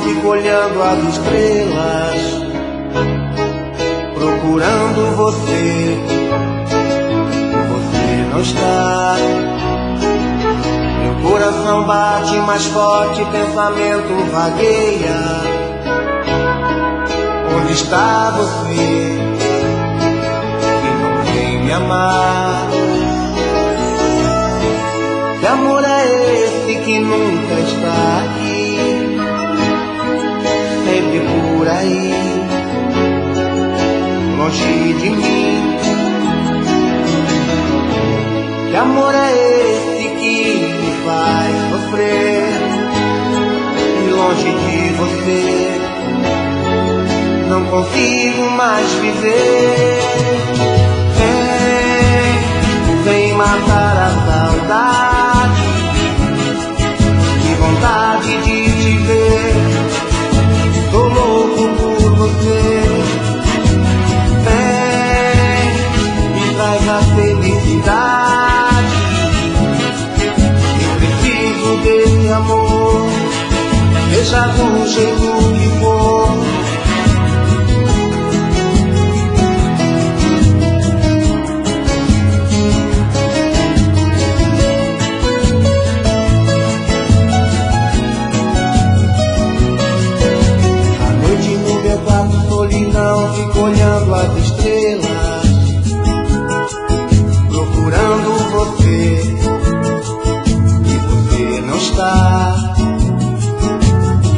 fico olhando as estrelas, procurando você. Você não está. Meu coração bate mais forte, pensamento vagueia. Onde está você que não vem me amar? Que amor é esse que nunca está aqui, sempre por aí, longe de mim? Que amor é esse que me faz sofrer, e longe de você não consigo mais viver? Vem matar a saudade, que vontade de te ver, tô louco por você. Vem, me traz a felicidade, eu preciso desse amor, seja do jeito que for. Solidão, fico olhando as estrelas, procurando você, e você não está.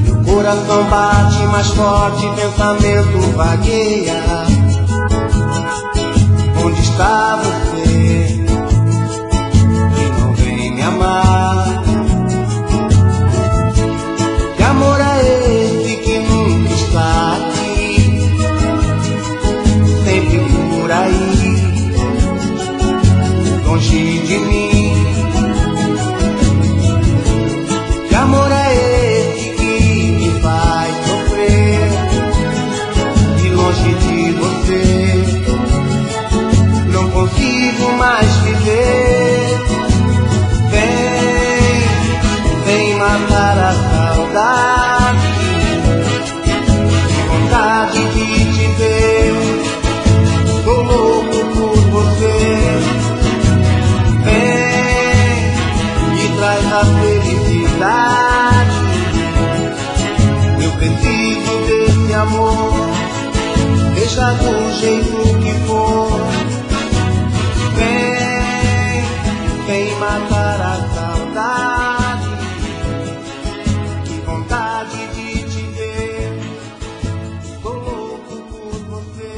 Meu coração bate mais forte, pensamento vagueia. Onde está você que não vem me amar? Que amor é esse que nunca está aqui, sempre por aí, longe de mim? Que amor é esse que me faz sofrer, e longe de você não consigo mais viver? Vem matar a saudade, que vontade de te ver, tô louco por você. Vem, me traz a felicidade, eu preciso desse amor, deixa do jeito que for. Vem matar a saudade, que vontade de te ver, tô louco por você.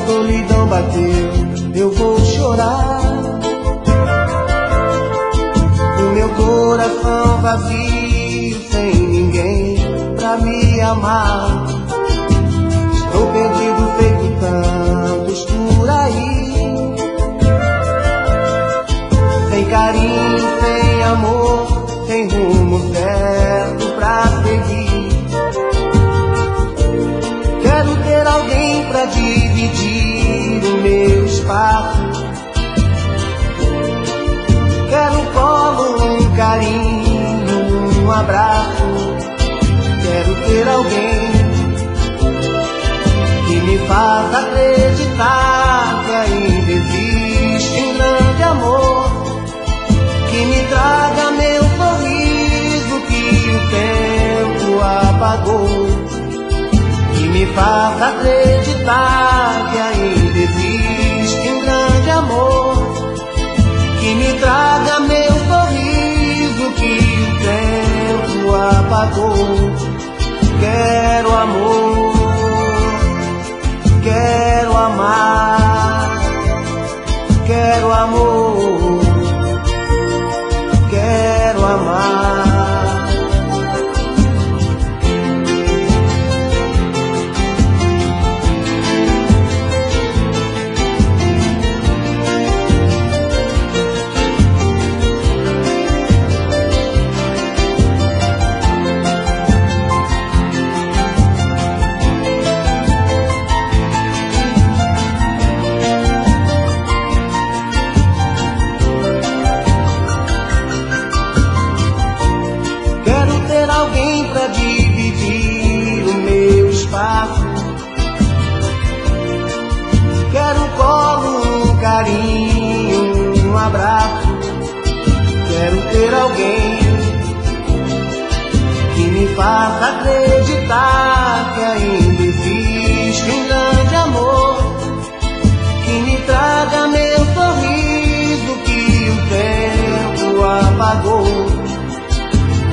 Solidão bateu, eu vou chorar. O meu coração vazio, sem ninguém pra me amar. Estou perdido feito tantos por aí, sem carinho, sem amor, sem rumo certo pra seguir. Quero ter alguém pra dividir o meu espaço. Quero um colo, um carinho, um abraço. Quero ter alguém que me faça acreditar que ainda existe um grande amor, que me traga meu sorriso que o tempo apagou, que me faça acreditar que ainda existe um grande amor, que me traga meu sorriso que o tempo apagou. Quero amor, quero amar, quero amor, quero amar. ter alguém que me faça acreditar que ainda existe um grande amor, que me traga meu sorriso que o tempo apagou,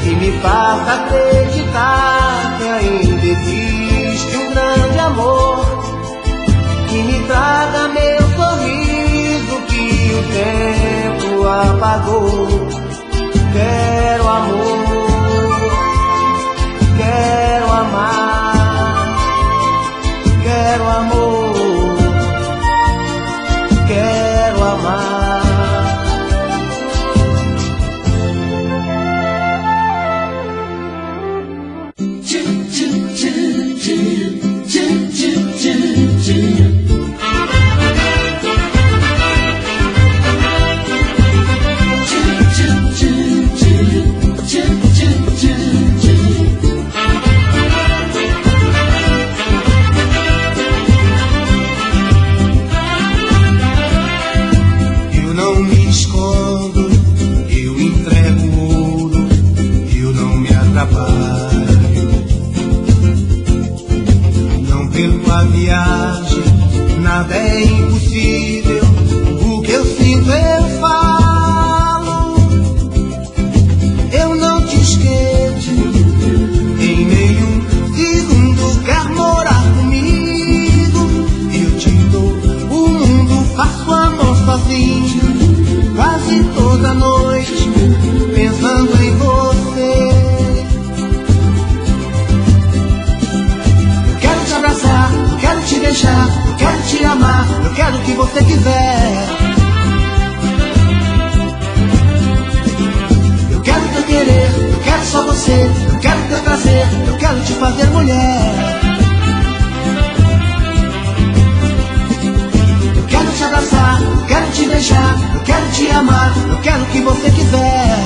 que me faça acreditar que ainda existe um grande amor, que me traga meu sorriso que o tempo apagou. Quero amor, quero amar, quero amor, quero amar. Eu não me escondo, eu entrego ouro, eu não me atrapalho, não perco a viagem, nada é impossível, o que eu sinto eu falo, eu não te esqueço, em nenhum segundo quer morar comigo, eu te dou o mundo, faço amor sozinho, quase toda noite, pensando em você. Eu quero te abraçar, eu quero te deixar, eu quero te amar, eu quero o que você quiser. Eu quero teu querer, eu quero só você, eu quero teu prazer, eu quero te fazer mulher. Eu quero te abraçar, eu quero te deixar, eu quero te amar, eu quero o que você quiser.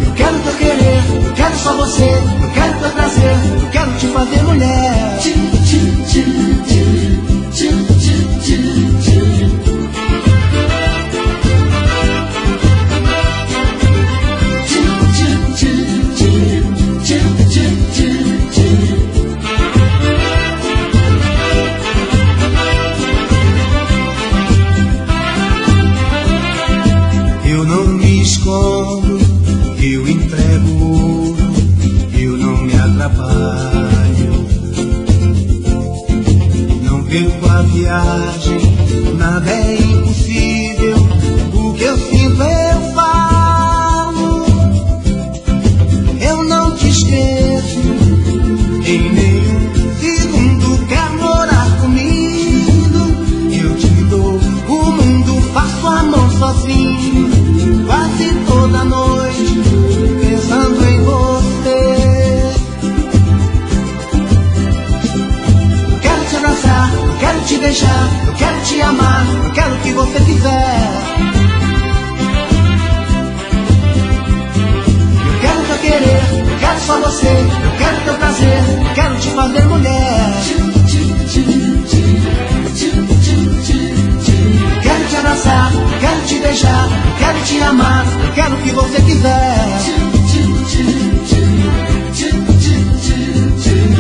Eu quero teu querer, eu quero só você, eu quero teu prazer, eu quero te fazer mulher. Eu não me escondo, eu entrego ouro, eu não me atrapalho, não perco a viagem, nada é impossível, o que eu sinto eu falo, eu não te esqueço, em nenhum segundo quer morar comigo, eu te dou o mundo, faço amor sozinho, quase toda noite, pensando em você. Eu quero te abraçar, eu quero te deixar, eu quero te amar, eu quero o que você quiser. Eu quero teu querer, eu quero só você, eu quero teu prazer, eu quero te fazer mulher. Eu quero te abraçar, eu quero te deixar, eu quero te amar, eu quero o que você quiser.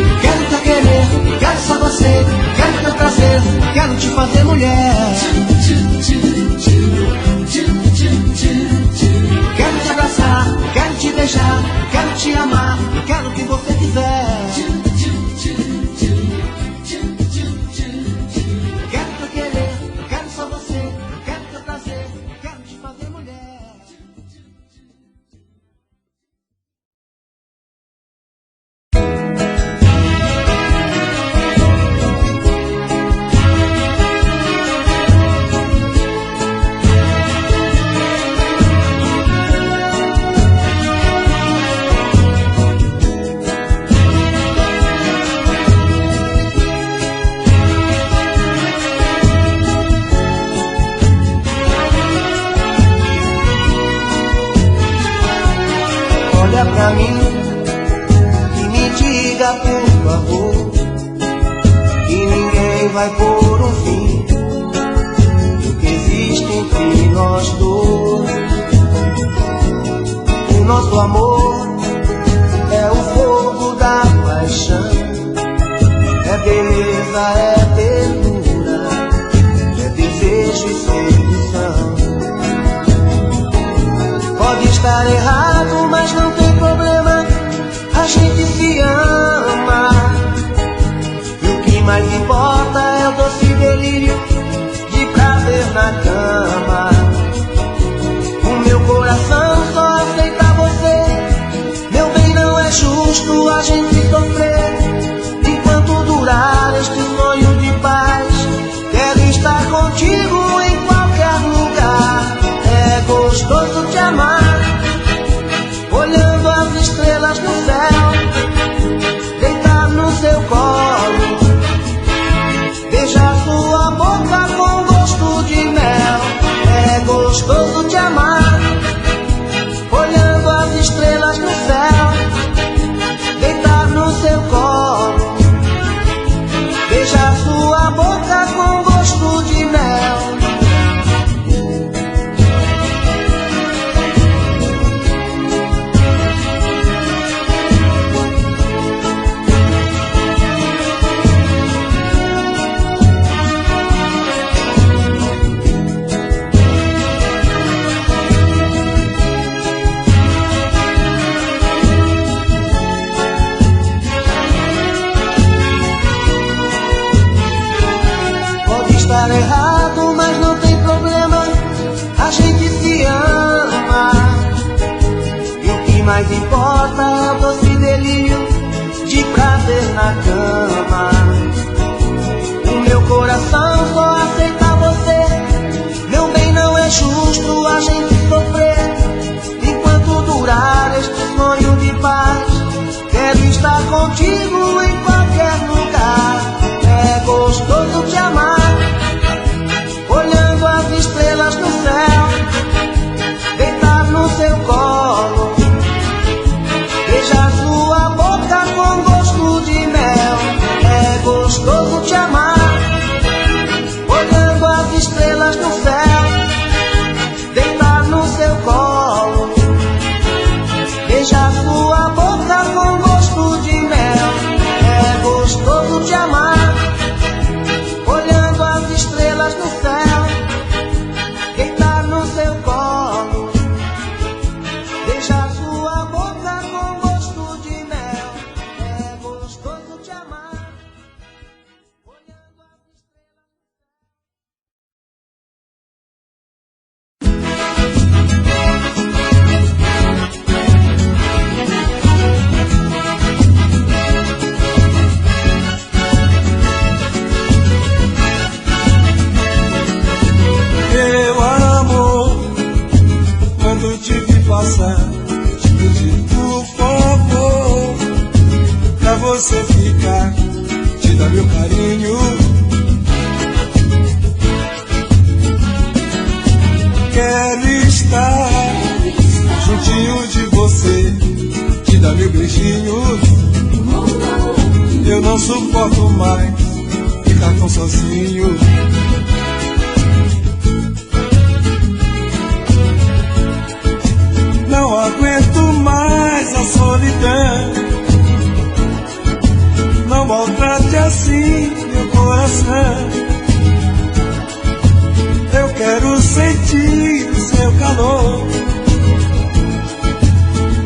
Eu quero teu querer, eu quero só você, eu quero teu prazer, eu quero te fazer mulher. Eu quero te abraçar, eu quero te deixar, eu quero te amar, eu quero o que você quiser. Eu quero teu querer, eu quero só você, eu quero teu prazer, eu quero te fazer mulher. Olha pra mim e me diga por favor que ninguém vai pôr um fim no que existe entre nós dois. O nosso amor é o fogo da paixão, é beleza, é ternura, é desejo e sedução. Pode estar errado, mas não tem problema, a gente se ama. E o que mais importa é o doce delírio de prazer na cama. O meu coração só aceita você, meu bem, não é justo a gente sofrer. Enquanto durar este sonho de paz, quero estar contigo em qualquer lugar. É gostoso te amar, olhando as estrelas no céu, deitar no seu colo, beijar sua boca com gosto de mel. É gostoso te amar, olhando as estrelas no céu, deitar no seu colo, beijar sua boca com gosto de mel. Estar errado, mas não tem problema, a gente se ama. E o que mais importa é o doce delírio de prazer na cama. O meu coração só aceita você, meu bem, não é justo a gente sofrer. Enquanto durar este sonho de paz, quero estar contigo em qualquer lugar. É gostoso te amar, olhando as estrelas no céu, deitar no seu colo, beijar sua boca com gosto de mel. É gostoso te amar, olhando as estrelas no céu, deitar no seu colo, beijar sua boca com gosto de mel. É gostoso te amar, olhando as estrelas no céu, deitar no seu colo, beijar sua boca com gosto de mel. É gostoso te amar, olhando as estrelas. Meu amor, quando te vi passar, te pedi por favor, pra você ficar, te dar meu carinho. Quero estar juntinho de você, te dar meu beijinho. Eu não suporto mais ficar tão sozinho. Não aguento mais a solidão, não maltrate assim meu coração. Eu quero sentir o seu calor,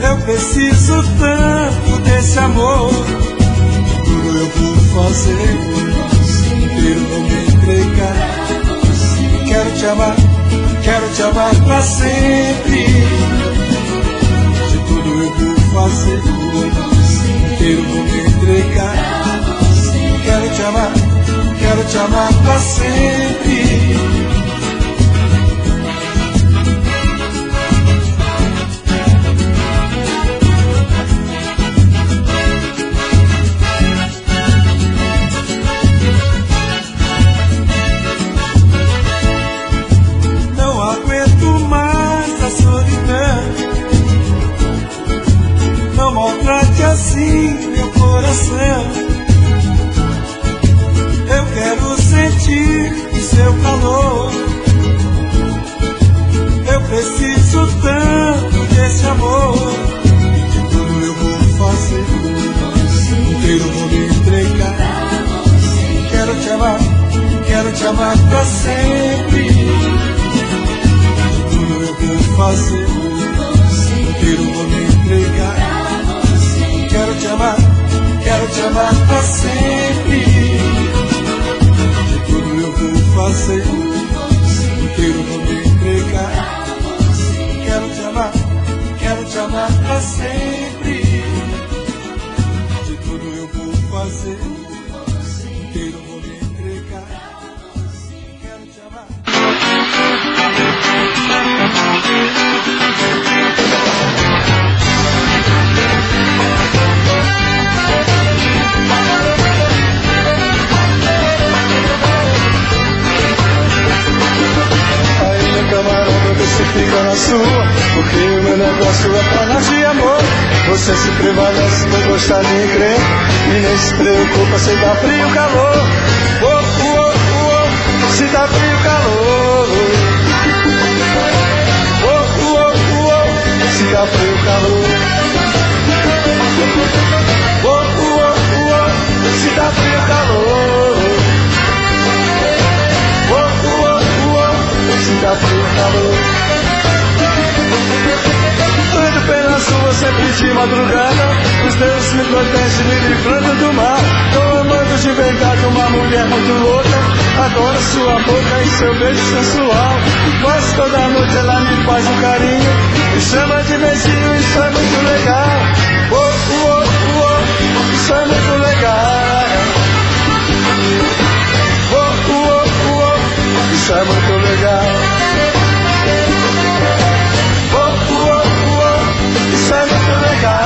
eu preciso tanto desse amor. Tudo eu vou fazer, eu vou me entregar. Quero te amar pra sempre. De tudo eu vou fazer, eu vou me entregar. Quero te amar pra sempre. Assim meu coração, eu quero sentir o seu calor, amor. De tudo eu vou fazer, inteiro vou me entregar. Quero te amar pra sempre. De tudo eu vou fazer, inteiro vou me entregar. Quero te amar pra sempre. De tudo eu vou fazer, inteiro vou me entregar. Quero te amar pra sempre. De tudo eu vou fazer, inteiro vou me entregar. Quero te amar. Camarada, você fica na sua, porque o meu negócio é falar de amor. Você se prevalece por gostar de crer e nem se preocupa se dá frio, calor. Se dá frio, calor. Se dá frio, calor. Se dá frio, calor. Se dá frio, calor. Ando pelas ruas sempre de madrugada, os deuses me protegem me livrando do mal. Tô amando de verdade uma mulher muito louca, adoro sua boca e seu beijo sensual. Mas toda noite ela me faz um carinho, me chama de beijinho, isso é muito legal. Isso é muito legal. Isso é muito legal. Isso é muito legal.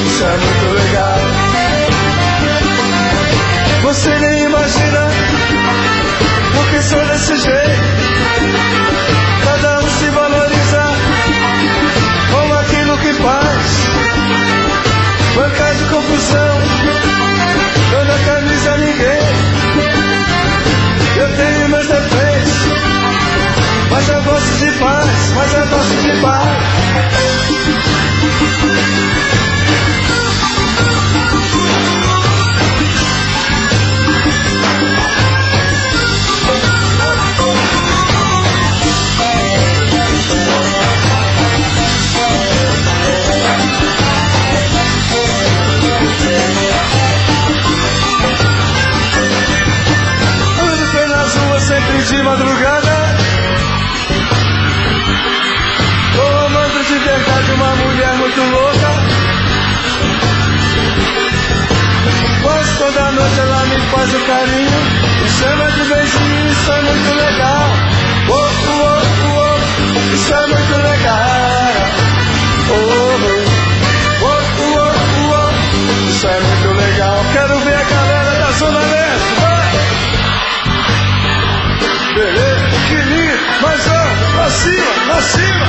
Isso é muito legal. Você nem imagina porque sou desse jeito. Cada um se valoriza com aquilo que faz. Banca de confusão, dando a camisa a ninguém. Eu tenho meus defeitos, mas eu gosto de paz, mas eu gosto de paz. Sempre de madrugada, tô amando de verdade uma mulher muito louca. Pois toda noite ela me faz um carinho, me chama de beijinho, isso é muito legal. Isso é muito legal. Isso é muito legal. Quero ver a galera da Zona Leste, vai! Beleza, que lindo, mas ó, pra cima, pra cima.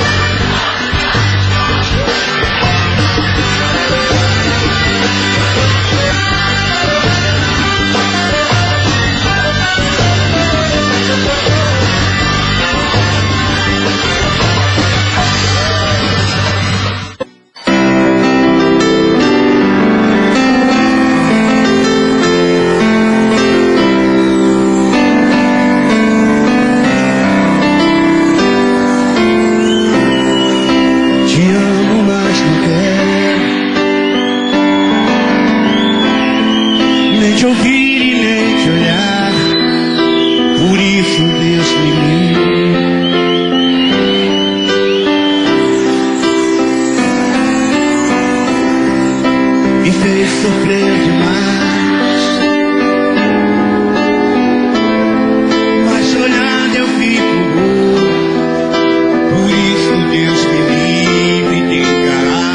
Te ouvir e nem te olhar, por isso Deus me livre. Me fez sofrer demais, mas olhando eu fico bom, por isso Deus me livre de encarar.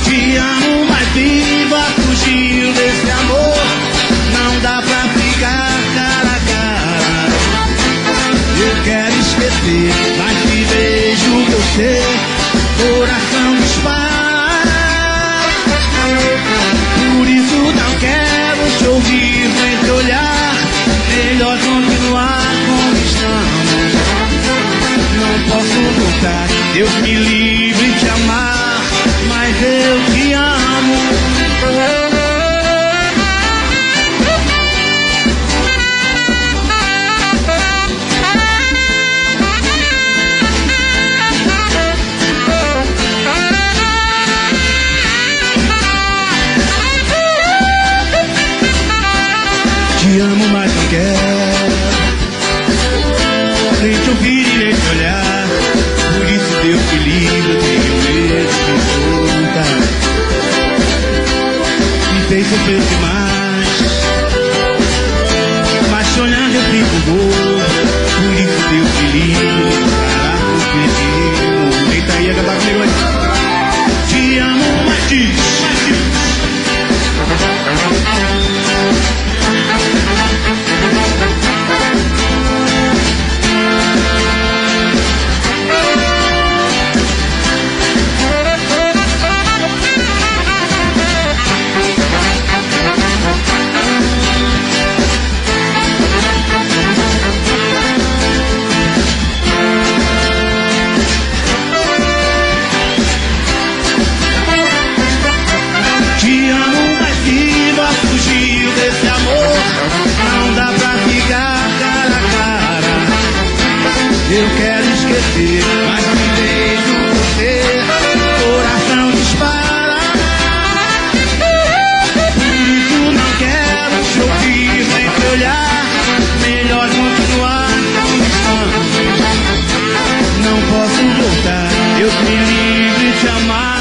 Te amo, mas viva, fugiu desse amor, não dá pra ficar cara a cara. Eu quero esquecer, mas te vejo, eu sei, coração dispara. nesse olhar. Por isso Deus me livre, eu tenho medo de voltar. Me fez sofrer demais, mas te olhando eu fico bobo. Por isso Deus me livre, caraca, o perigo. Eita aí, acabar comigo aí. Te amo, mas diz. Desse amor, não dá pra ficar cara a cara. Eu quero esquecer, mas me vejo você, coração dispara. Por isso não quero te ouvir, nem te olhar. Melhor continuar como estamos. Não posso voltar, eu tenho livre te amar.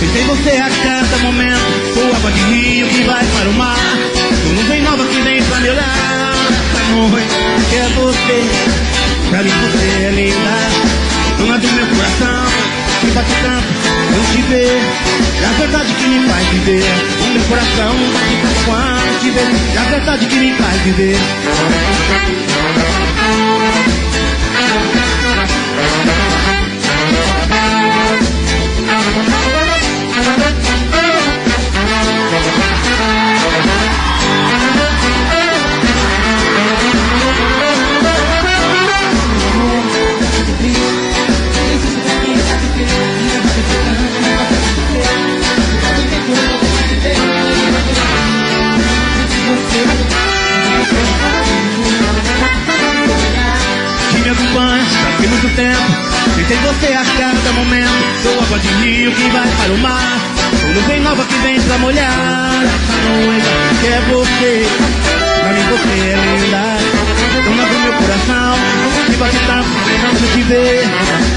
Pensei você a cada momento, sou água de rio que vai para o mar. Sou nuvem nova que vem pra me olhar. A noite que é você, pra mim você é linda. Dona do meu coração, que bate tanto, eu te ver. É a verdade que me faz viver. O meu coração bate tanto quando te ver. É a verdade que me faz viver. Tem muito tempo, tentei você a cada momento. Sou água de rio que vai para o mar. Sou nuvem nova que vem pra molhar. Essa noite que é você, pra mim você é linda. Dona do meu coração, que bate tanto quando te ver.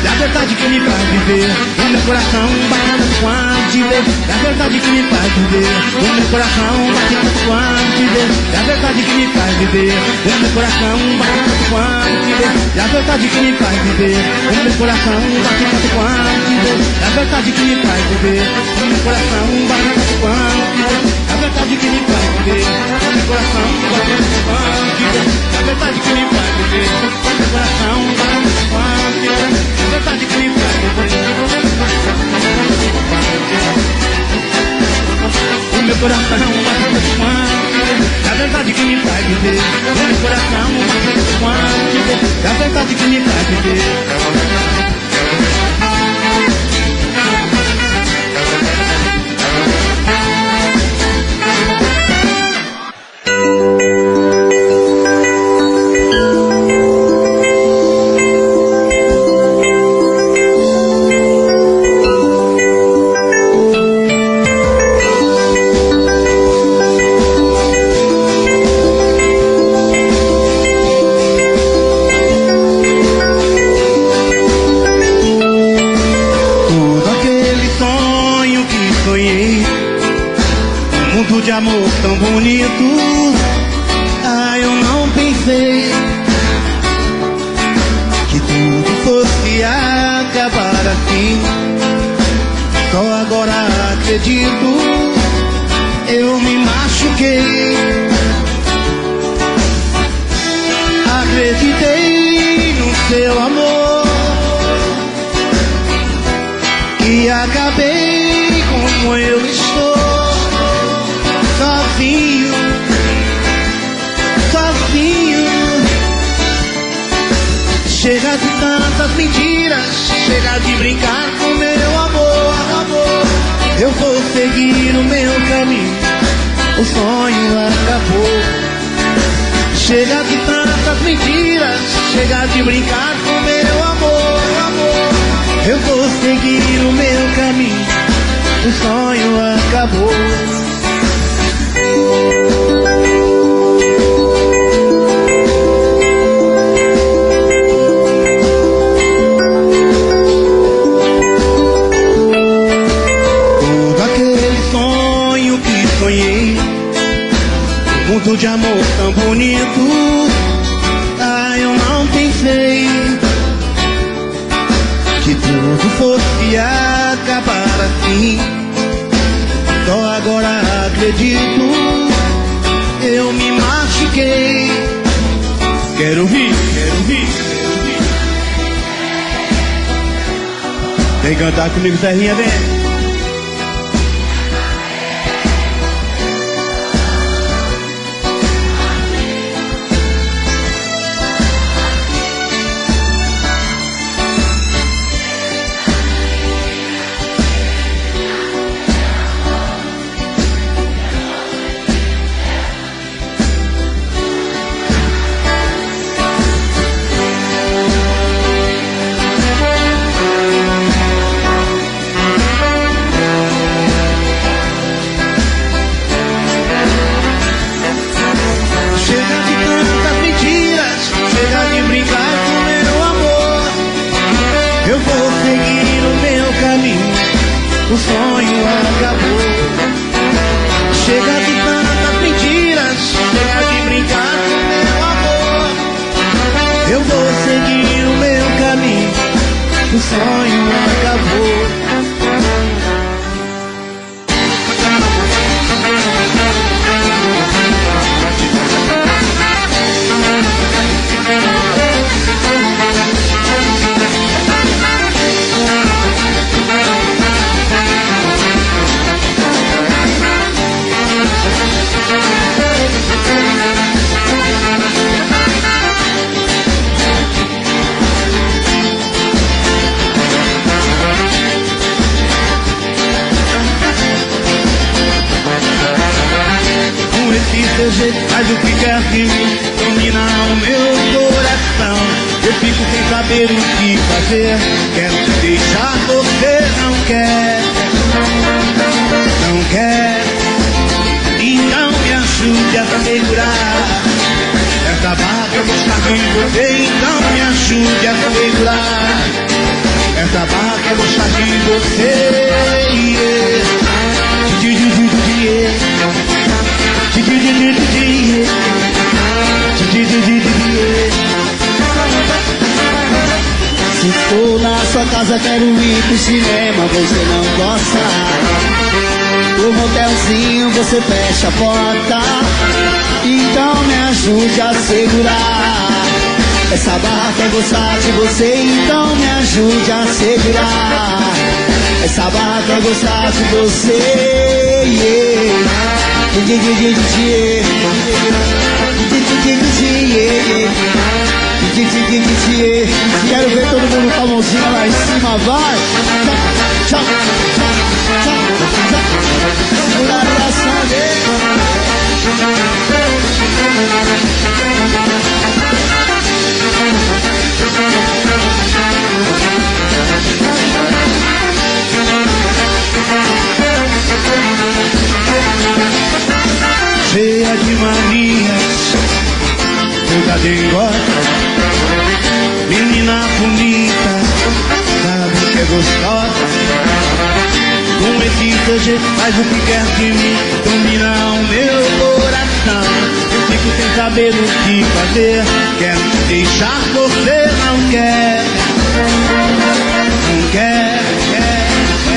É a verdade que me faz viver. O meu coração bate tanto quando te ver. É a verdade que me faz viver. O meu coração bate tanto quando te ver. É a verdade que me faz viver. O meu coração bate tanto quando te ver. É a verdade que me faz viver. O meu coração bate tanto quando te ver. É a verdade que me faz viver. O meu coração bate tanto quando te ver. É a verdade que me faz viver. O meu coração bate tanto quando te ver. É a verdade que me faz viver. O meu coração bate tanto quando te ver. É a verdade que me faz viver. O meu coração bate tanto quando te ver. É a verdade que me faz viver. O meu coração bate tanto quando te ver. É a verdade que me faz viver. De amor tão bonito, eu não pensei que tudo fosse acabar assim. Só agora acredito, eu me machuquei. Acreditei no seu amor e acabei como eu estou, sozinho, sozinho. Chega de tantas mentiras, chega de brincar com meu amor, amor. Eu vou seguir o meu caminho, o sonho acabou. Chega de tantas mentiras, chega de brincar com meu amor, amor. Eu vou seguir o meu caminho, o sonho acabou. Mundo de amor tão bonito, eu não pensei que tudo fosse acabar assim. Só agora acredito, eu me machuquei. Quero ouvir, quero ouvir, quero ouvir. Vem cantar comigo, Serrinha, vem. O sonho acabou. Chega de tantas mentiras, chega de brincar com meu amor. Eu vou seguir o meu caminho, o sonho acabou. Seu jeito faz o que quer de mim, domina o meu coração. Eu fico sem saber o que fazer, quero te deixar, você não quer, não quer. Então me ajude a segurar essa barra que eu vou estar em você. Então me ajude a segurar essa barra que eu vou estar em você. Se for na sua casa, quero ir pro cinema, você não gosta. O motelzinho, você fecha a porta. Então me ajude a segurar essa barra quer gostar de você. Então me ajude a segurar essa barra quer gostar de você. Quero ver todo mundo com a mãozinha lá em cima, vai! Tchau, tchau, tchau, tchau, tchau. Segura a oração dele. Cheia de manias, toda dengosa, menina bonita, sabe que é gostosa. Com esse seu jeito faz o que quer de mim, domina o meu coração. Eu fico sem saber o que fazer, quero te deixar, você não quer, não quer, quer.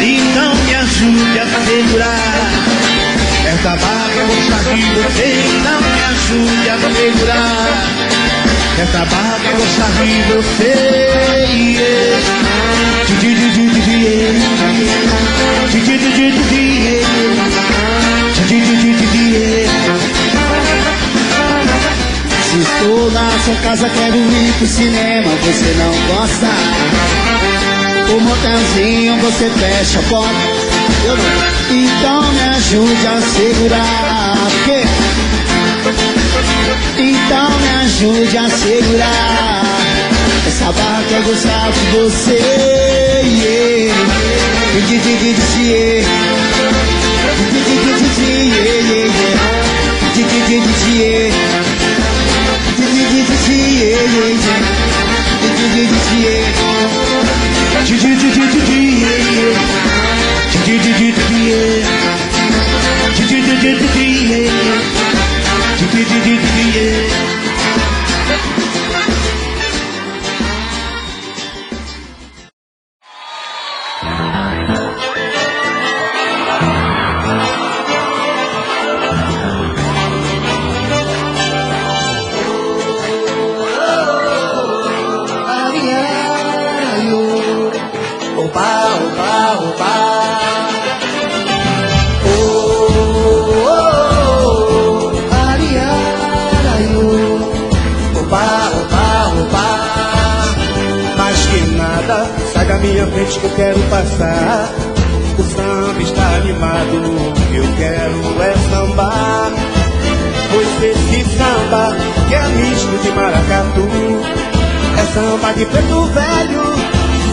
Então me ajude a segurar Essa barra eu vou sair de você, não me ajude a segurar. Essa barra eu vou sair de você, Se estou na sua casa, quero ir pro cinema, você não gosta. O motelzinho, você fecha a porta, eu não. Então me ajude a segurar. Porque então me ajude a segurar. Essa barra quer gostar de você, minha frente que eu quero passar. O samba está animado, eu quero é sambar. Pois esse samba que é misto de maracatu é samba de preto velho,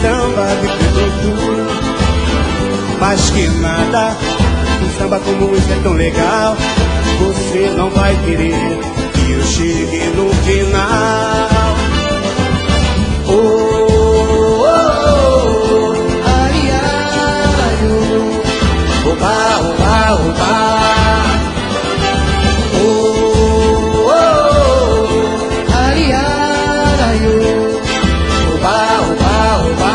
samba de preto tu. Mas que nada, um samba como esse é tão legal. Você não vai querer que eu chegue no final. Oba, oba, oba. Oh, oh, oh. Ari, ari, oh. Oba, oba, oba.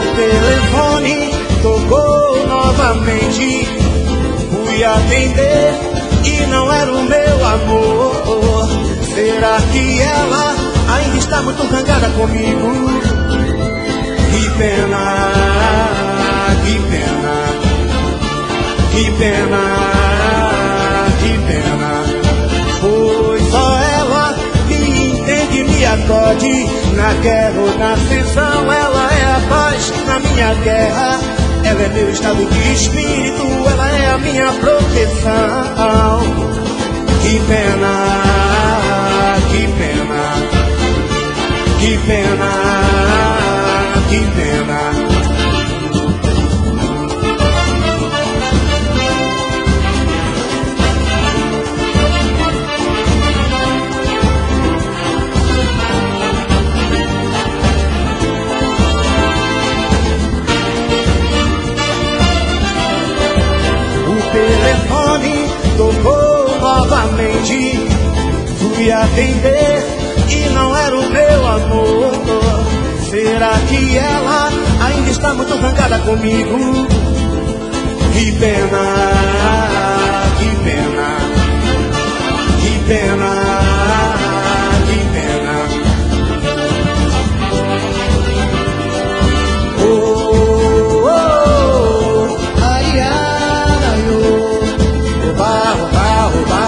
O telefone tocou novamente. Fui atender e não era o meu amor. Será que ela ainda está muito zangada comigo? Que pena, que pena, que pena, que pena. Pois só ela me entende, me acode. Na guerra ou na ascensão, ela é a paz na minha guerra. Ela é meu estado de espírito, ela é a minha proteção. Que pena, que pena, que pena, que pena. O telefone tocou novamente. Fui atender e não era o meu amor. Será que ela ainda está muito zangada comigo? Que pena, que pena, que pena, que pena. Oh, oh, oh. Ai, ai, oh. Oba, oba, oba.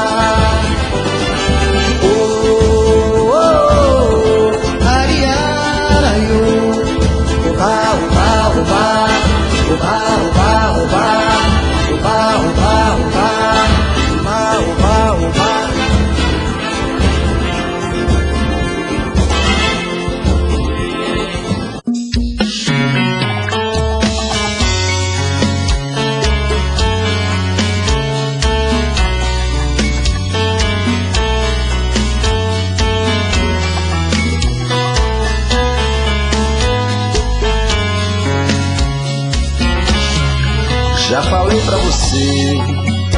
Já falei pra você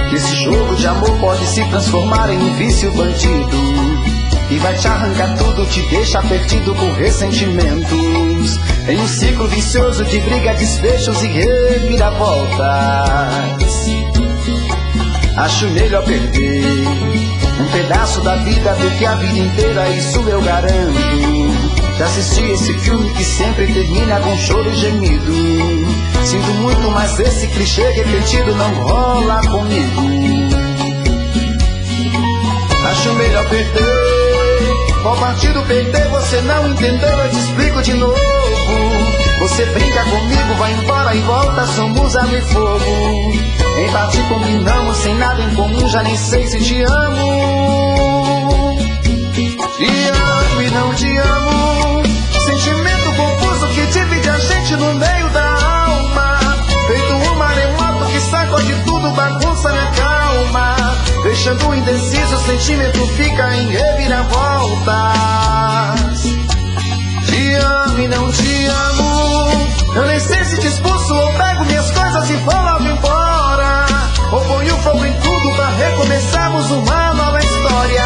que esse jogo de amor pode se transformar em um vício bandido. e vai te arrancar tudo, te deixa perdido com ressentimentos, em um ciclo vicioso de briga, desfechos e reviravoltas. Acho melhor perder um pedaço da vida do que a vida inteira, isso eu garanto. Já assisti esse filme que sempre termina com choro e gemido. Sinto muito, mas esse clichê repetido não rola comigo. Acho melhor perder. Qual partido perder? Você não entendeu, eu te explico de novo. Você brinca comigo, vai embora e volta, somos água e fogo. Em parte combinamos, sem nada em comum, já nem sei se te amo. Te amo e não te amo. Sentimento confuso que divide a gente no meio da alma. Feito um maremoto que sacode tudo, bagunça minha calma. Deixando indeciso, o sentimento fica em reviravoltas. Te amo e não te amo. Eu nem sei se te expulso ou pego minhas coisas e vou logo embora, ou ponho fogo em tudo pra recomeçarmos uma nova história.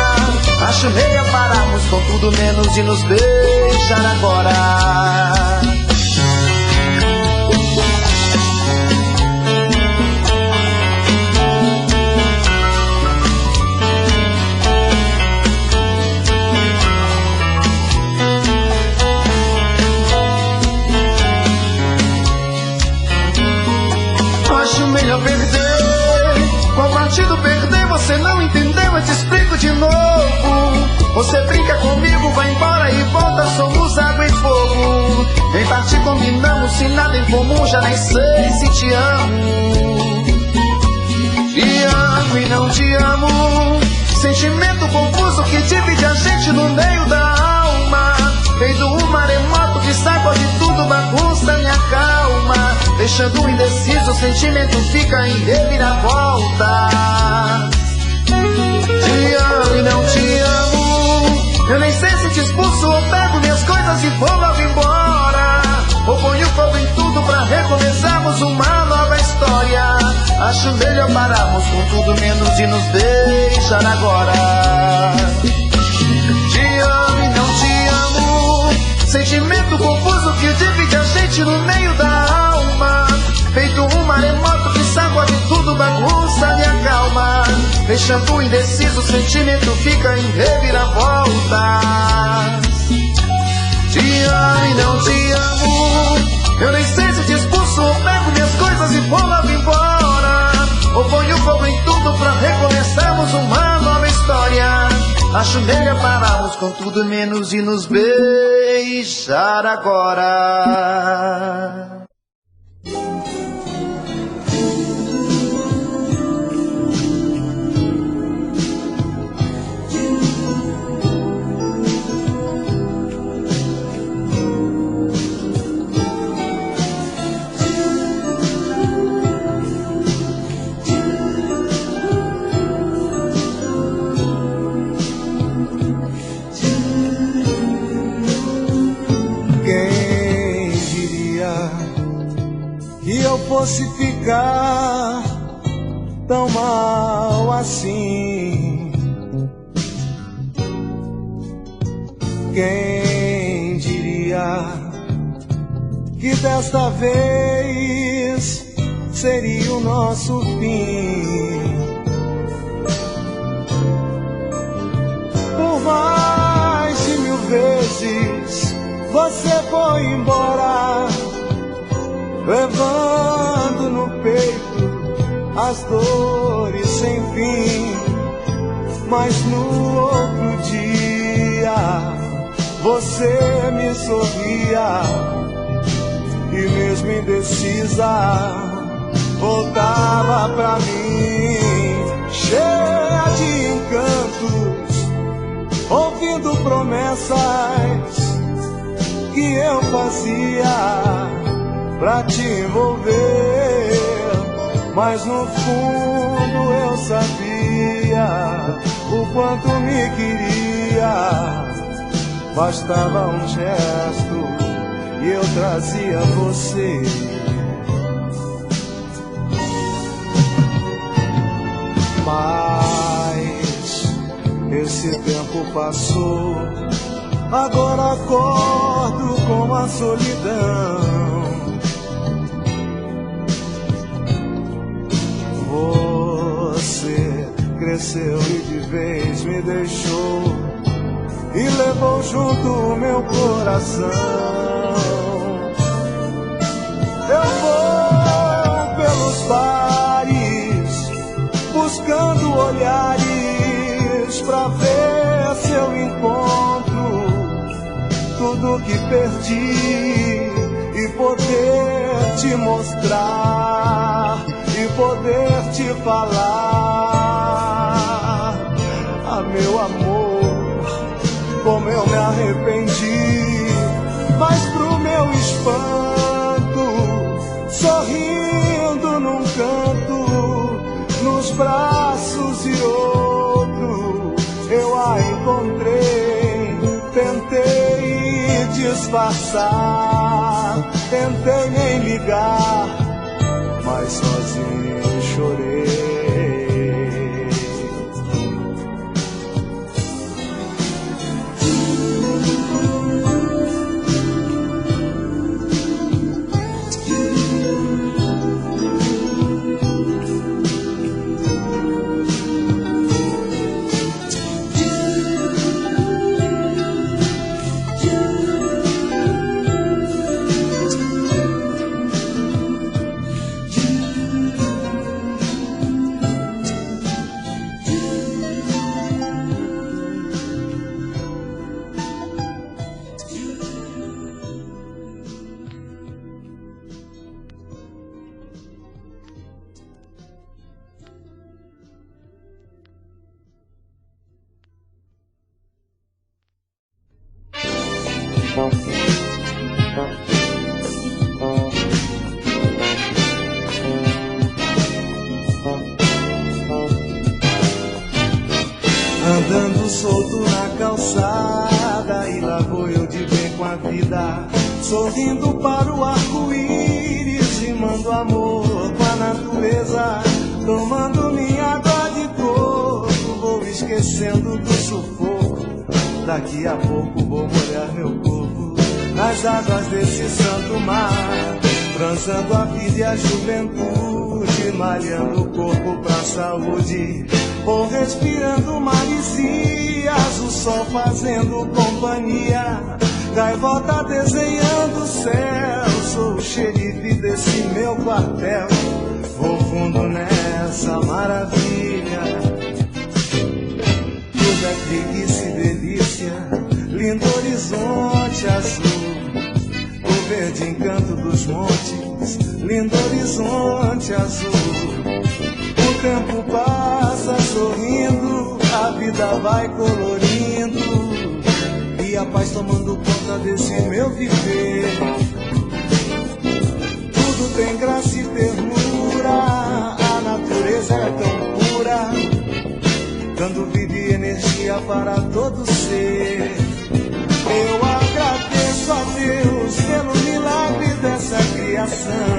Acho melhor pararmos com tudo menos de nos beijar agora. Acho melhor perder. Qual partido perder? Você não entendeu, eu te explico de novo. Você brinca comigo, vai embora e volta, somos água e fogo. Em parte combinamos, sem nada em comum, já nem sei se te amo. Te amo e não te amo. Sentimento confuso que divide a gente no meio da alma. Feito um maremoto que sacode tudo, bagunça minha calma. Deixando indeciso, o sentimento fica em reviravolta. Te amo e não te amo. Eu nem sei se te expulso ou pego minhas coisas e vou logo embora, ou ponho fogo em tudo pra recomeçarmos uma nova história. Acho melhor pararmos com tudo menos de nos beijar agora. Te amo e não te amo. Sentimento confuso que divide a gente no meio da alma. Feito um maremoto que sacode tudo, bagunça minha calma. Deixando indeciso, o sentimento fica em reviravoltas. Te amo e não te amo. Eu nem sei se te expulso ou pego minhas coisas e vou logo embora, ou ponho fogo em tudo pra recomeçarmos uma nova história. Acho melhor pararmos com tudo menos de nos beijar agora. Fosse ficar tão mal assim. Quem diria que desta vez seria o nosso fim? Por mais de 1000 vezes você foi embora, levando no peito as dores sem fim. Mas no outro dia você me sorria, e mesmo indecisa voltava pra mim, cheia de encantos, ouvindo promessas que eu fazia pra te envolver. Mas no fundo eu sabia o quanto me queria. Bastava um gesto e eu trazia você. Mas esse tempo passou, agora acordo com a solidão. Você cresceu e de vez me deixou e levou junto o meu coração. Eu vou pelos bares, buscando olhares pra ver se eu encontro tudo que perdi e poder te mostrar e poder te falar. Ah, meu amor, como eu me arrependi, mas pro meu espanto, sorrindo num canto, nos braços de outro, eu a encontrei. Tentei disfarçar, tentei nem ligar, mas sozinho chorei. Andando solto na calçada, e lá vou eu de bem com a vida, sorrindo para o arco-íris, rimando amor com a natureza, tomando minha água de coco, vou esquecendo do sufoco. Daqui a pouco vou molhar meu corpo nas águas desse santo mar, transando a vida e a juventude, malhando o corpo pra saúde. Vou respirando maresias, o sol fazendo companhia, gaivota desenhando o céu. Sou o xerife desse meu quartel, vou fundo nessa maravilha. Tudo é preguiça e delícia, lindo horizonte azul, o verde encanto dos montes, lindo horizonte azul. O tempo passa sorrindo, a vida vai colorindo, e a paz tomando conta desse meu viver. Tudo tem graça e ternura, a natureza é tão pura, dando vida e energia para todo ser. Eu agradeço a Deus pelo milagre dessa criação,